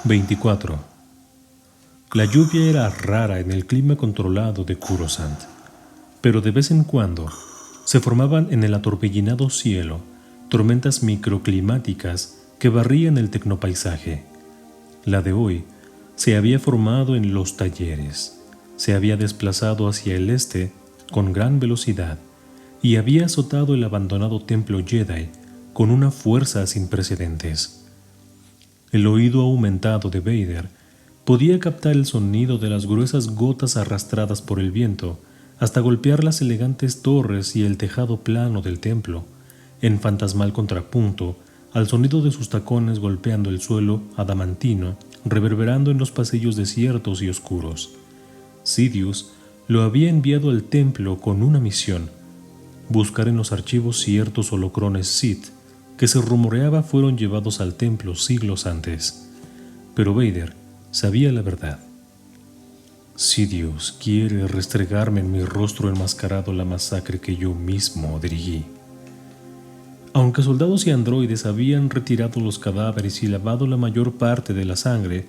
24. La lluvia era rara en el clima controlado de Coruscant, pero de vez en cuando se formaban en el atorbellinado cielo tormentas microclimáticas que barrían el tecnopaisaje. La de hoy se había formado en los talleres, se había desplazado hacia el este con gran velocidad y había azotado el abandonado templo Jedi con una fuerza sin precedentes. El oído aumentado de Vader podía captar el sonido de las gruesas gotas arrastradas por el viento hasta golpear las elegantes torres y el tejado plano del templo, en fantasmal contrapunto al sonido de sus tacones golpeando el suelo adamantino, reverberando en los pasillos desiertos y oscuros. Sidious lo había enviado al templo con una misión: buscar en los archivos ciertos holocrones Sith que se rumoreaba fueron llevados al templo siglos antes. Pero Vader sabía la verdad. Sidious quiere restregarme en mi rostro enmascarado la masacre que yo mismo dirigí. Aunque soldados y androides habían retirado los cadáveres y lavado la mayor parte de la sangre,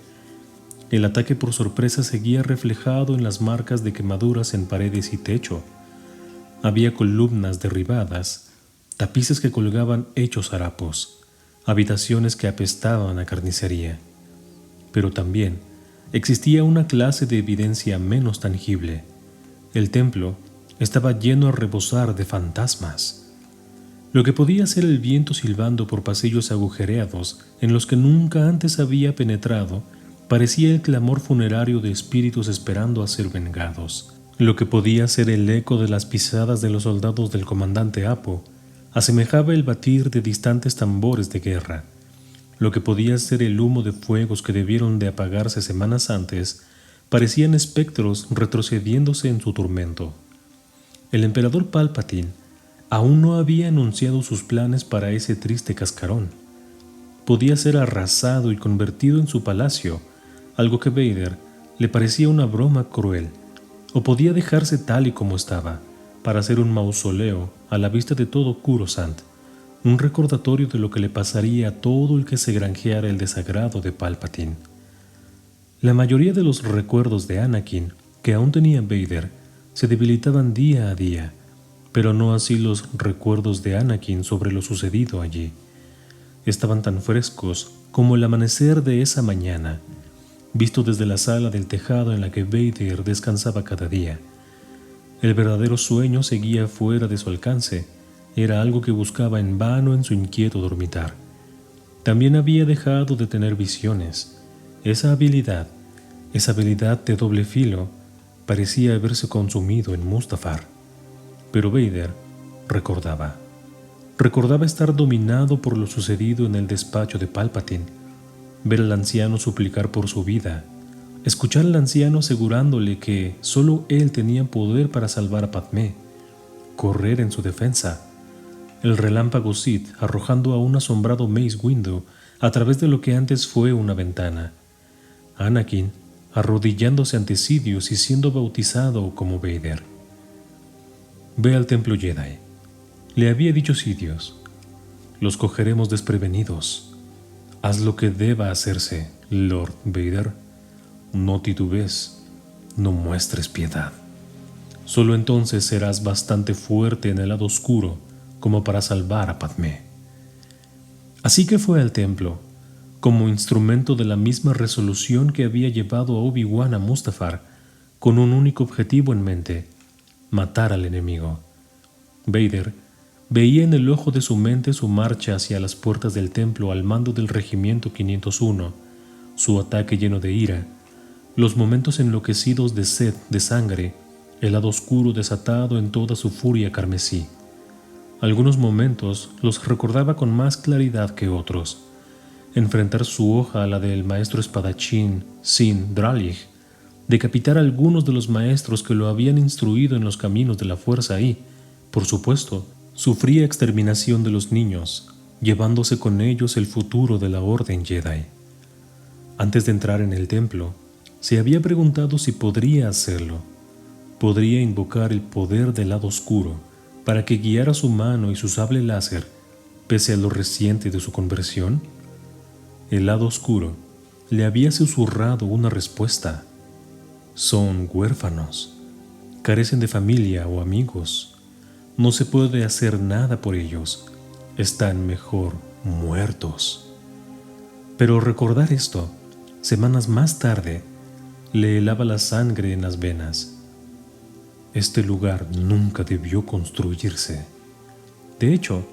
el ataque por sorpresa seguía reflejado en las marcas de quemaduras en paredes y techo. Había columnas derribadas, tapices que colgaban hechos harapos, habitaciones que apestaban a carnicería. Pero también existía una clase de evidencia menos tangible. El templo estaba lleno a rebosar de fantasmas. Lo que podía ser el viento silbando por pasillos agujereados en los que nunca antes había penetrado parecía el clamor funerario de espíritus esperando a ser vengados. Lo que podía ser el eco de las pisadas de los soldados del comandante Apo asemejaba el batir de distantes tambores de guerra. Lo que podía ser el humo de fuegos que debieron de apagarse semanas antes parecían espectros retrocediéndose en su tormento. El emperador Palpatine aún no había anunciado sus planes para ese triste cascarón. Podía ser arrasado y convertido en su palacio, algo que Vader le parecía una broma cruel, o podía dejarse tal y como estaba, para ser un mausoleo a la vista de todo Coruscant, un recordatorio de lo que le pasaría a todo el que se granjeara el desagrado de Palpatine. La mayoría de los recuerdos de Anakin que aún tenía Vader se debilitaban día a día, pero no así los recuerdos de Anakin sobre lo sucedido allí. Estaban tan frescos como el amanecer de esa mañana, visto desde la sala del tejado en la que Vader descansaba cada día. El verdadero sueño seguía fuera de su alcance, era algo que buscaba en vano en su inquieto dormitar. También había dejado de tener visiones. Esa habilidad de doble filo, parecía haberse consumido en Mustafar. Pero Vader recordaba estar dominado por lo sucedido en el despacho de Palpatine, ver al anciano suplicar por su vida, escuchar al anciano asegurándole que solo él tenía poder para salvar a Padmé, correr en su defensa, el relámpago Sith arrojando a un asombrado Mace Windu a través de lo que antes fue una ventana, Anakin arrodillándose ante Sidious y siendo bautizado como Vader. «Ve al templo Jedi», le había dicho Sidious. «Los cogeremos desprevenidos. Haz lo que deba hacerse, Lord Vader. No titubees, no muestres piedad. Solo entonces serás bastante fuerte en el lado oscuro como para salvar a Padmé». Así que fue al templo, como instrumento de la misma resolución que había llevado a Obi-Wan a Mustafar, con un único objetivo en mente: matar al enemigo. Vader veía en el ojo de su mente su marcha hacia las puertas del templo al mando del Regimiento 501, su ataque lleno de ira, los momentos enloquecidos de sed de sangre, el lado oscuro desatado en toda su furia carmesí. Algunos momentos los recordaba con más claridad que otros. Enfrentar su hoja a la del maestro espadachín Sin Dralig, decapitar a algunos de los maestros que lo habían instruido en los caminos de la fuerza y, por supuesto, sufría exterminación de los niños, llevándose con ellos el futuro de la Orden Jedi. Antes de entrar en el templo, se había preguntado si podría hacerlo. Podría invocar el poder del lado oscuro para que guiara su mano y su sable láser, pese a lo reciente de su conversión. El lado oscuro le había susurrado una respuesta. Son huérfanos, carecen de familia o amigos. No se puede hacer nada por ellos. Están mejor muertos. Pero recordar esto, semanas más tarde, le helaba la sangre en las venas. Este lugar nunca debió construirse. De hecho,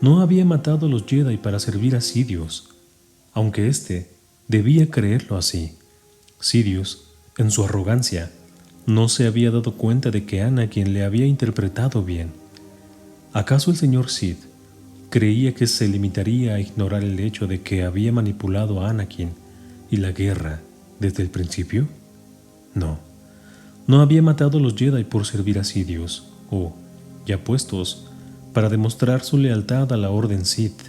no había matado a los Jedi para servir a Sidious, aunque éste debía creerlo así. Sidious, en su arrogancia, no se había dado cuenta de que Anakin le había interpretado bien. ¿Acaso el señor Sith creía que se limitaría a ignorar el hecho de que había manipulado a Anakin y la guerra desde el principio? No, no había matado a los Jedi por servir a Sidious, o, ya puestos, para demostrar su lealtad a la Orden Sith.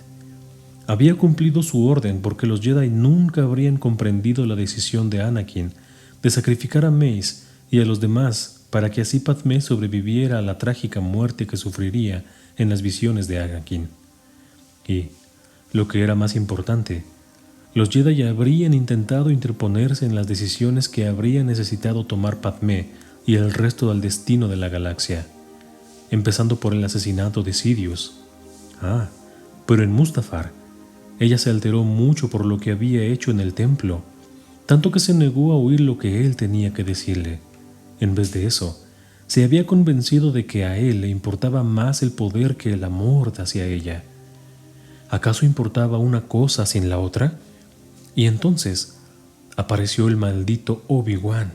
Había cumplido su orden porque los Jedi nunca habrían comprendido la decisión de Anakin de sacrificar a Mace y a los demás para que así Padmé sobreviviera a la trágica muerte que sufriría en las visiones de Anakin. Y, lo que era más importante, los Jedi habrían intentado interponerse en las decisiones que habría necesitado tomar Padmé y el resto del destino de la galaxia, empezando por el asesinato de Sidious. Pero en Mustafar, ella se alteró mucho por lo que había hecho en el templo, tanto que se negó a oír lo que él tenía que decirle. En vez de eso, se había convencido de que a él le importaba más el poder que el amor hacia ella. ¿Acaso importaba una cosa sin la otra? Y entonces apareció el maldito Obi-Wan,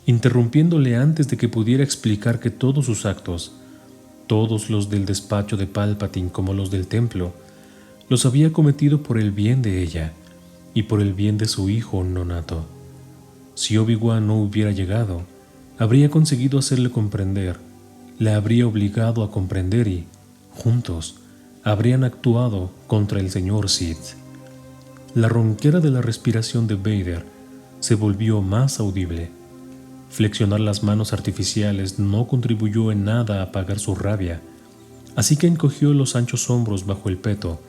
interrumpiéndole antes de que pudiera explicar que todos sus actos, todos los del despacho de Palpatine como los del templo, los había cometido por el bien de ella y por el bien de su hijo nonato. Si Obi-Wan no hubiera llegado, habría conseguido hacerle comprender, la habría obligado a comprender y, juntos, habrían actuado contra el señor Sith. La ronquera de la respiración de Vader se volvió más audible. Flexionar las manos artificiales no contribuyó en nada a apagar su rabia, así que encogió los anchos hombros bajo el peto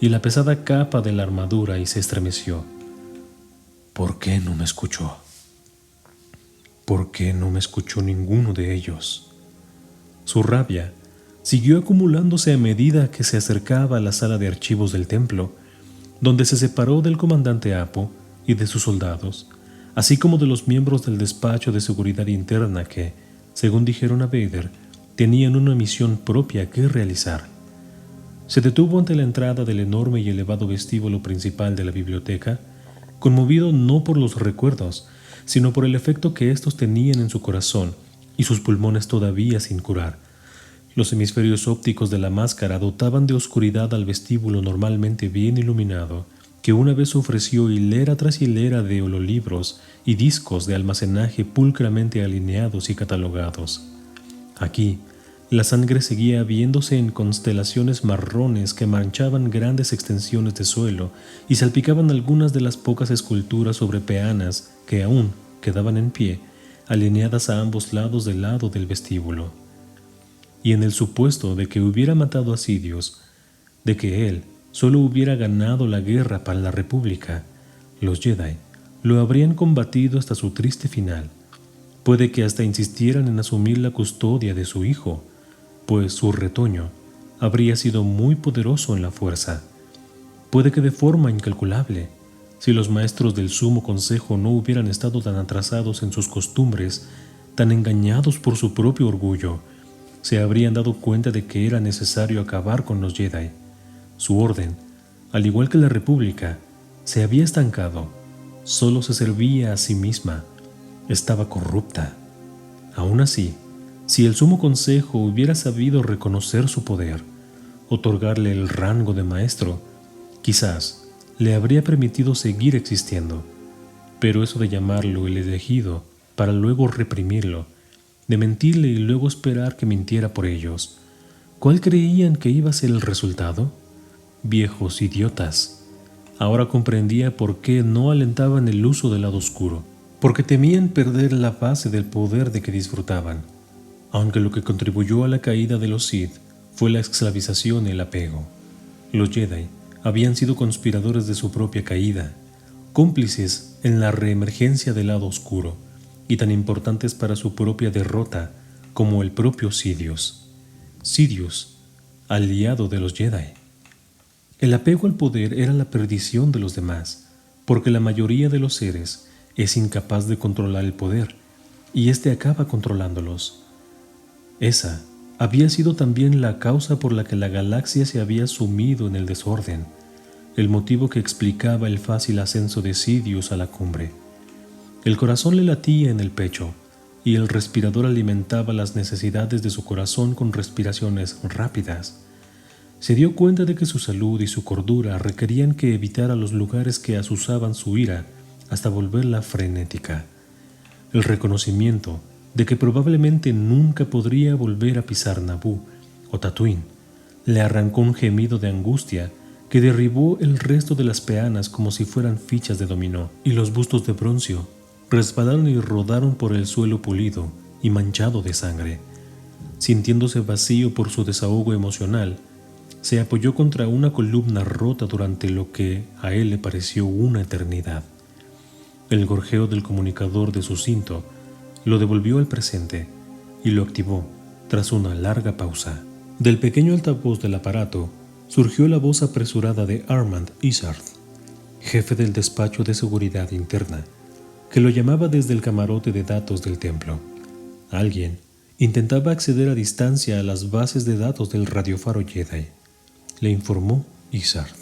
y la pesada capa de la armadura y se estremeció. ¿Por qué no me escuchó? ¿Por qué no me escuchó ninguno de ellos? Su rabia siguió acumulándose a medida que se acercaba a la sala de archivos del templo, donde se separó del comandante Apo y de sus soldados, así como de los miembros del despacho de seguridad interna que, según dijeron a Vader, tenían una misión propia que realizar. Se detuvo ante la entrada del enorme y elevado vestíbulo principal de la biblioteca, conmovido no por los recuerdos, sino por el efecto que estos tenían en su corazón y sus pulmones todavía sin curar. Los hemisferios ópticos de la máscara dotaban de oscuridad al vestíbulo normalmente bien iluminado, que una vez ofreció hilera tras hilera de hololibros y discos de almacenaje pulcramente alineados y catalogados. Aquí, la sangre seguía viéndose en constelaciones marrones que manchaban grandes extensiones de suelo y salpicaban algunas de las pocas esculturas sobre peanas que aún quedaban en pie, alineadas a ambos lados del lado del vestíbulo. Y en el supuesto de que hubiera matado a Sidious, de que él solo hubiera ganado la guerra para la República, los Jedi lo habrían combatido hasta su triste final. Puede que hasta insistieran en asumir la custodia de su hijo, pues su retoño habría sido muy poderoso en la fuerza. Puede que de forma incalculable, si los maestros del Sumo Consejo no hubieran estado tan atrasados en sus costumbres, tan engañados por su propio orgullo, se habrían dado cuenta de que era necesario acabar con los Jedi. Su orden, al igual que la República, se había estancado, solo se servía a sí misma, estaba corrupta. Aún así, si el Sumo Consejo hubiera sabido reconocer su poder, otorgarle el rango de maestro, quizás le habría permitido seguir existiendo. Pero eso de llamarlo el elegido para luego reprimirlo, de mentirle y luego esperar que mintiera por ellos, ¿cuál creían que iba a ser el resultado? Viejos idiotas. Ahora comprendía por qué no alentaban el uso del lado oscuro, porque temían perder la base del poder de que disfrutaban. Aunque lo que contribuyó a la caída de los Sith fue la esclavización y el apego. Los Jedi habían sido conspiradores de su propia caída. cómplices en la reemergencia del lado oscuro y tan importantes para su propia derrota como el propio Sidious. Sidious, aliado de los Jedi. El apego al poder era la perdición de los demás, porque la mayoría de los seres es incapaz de controlar el poder, y éste acaba controlándolos. Esa había sido también la causa por la que la galaxia se había sumido en el desorden, el motivo que explicaba el fácil ascenso de Sidious a la cumbre. El corazón le latía en el pecho, y el respirador alimentaba las necesidades de su corazón con respiraciones rápidas. Se dio cuenta de que su salud y su cordura requerían que evitara los lugares que azuzaban su ira hasta volverla frenética. El reconocimiento de que probablemente nunca podría volver a pisar Naboo o Tatooine le arrancó un gemido de angustia que derribó el resto de las peanas como si fueran fichas de dominó, y los bustos de broncio resbalaron y rodaron por el suelo pulido y manchado de sangre. Sintiéndose vacío por su desahogo emocional, se apoyó contra una columna rota durante lo que a él le pareció una eternidad. El gorjeo del comunicador de su cinto lo devolvió al presente y lo activó tras una larga pausa. Del pequeño altavoz del aparato surgió la voz apresurada de Armand Izzard, jefe del despacho de seguridad interna, que lo llamaba desde el camarote de datos del templo. Alguien intentaba acceder a distancia a las bases de datos del radiofaro Jedi, le informó Izzard.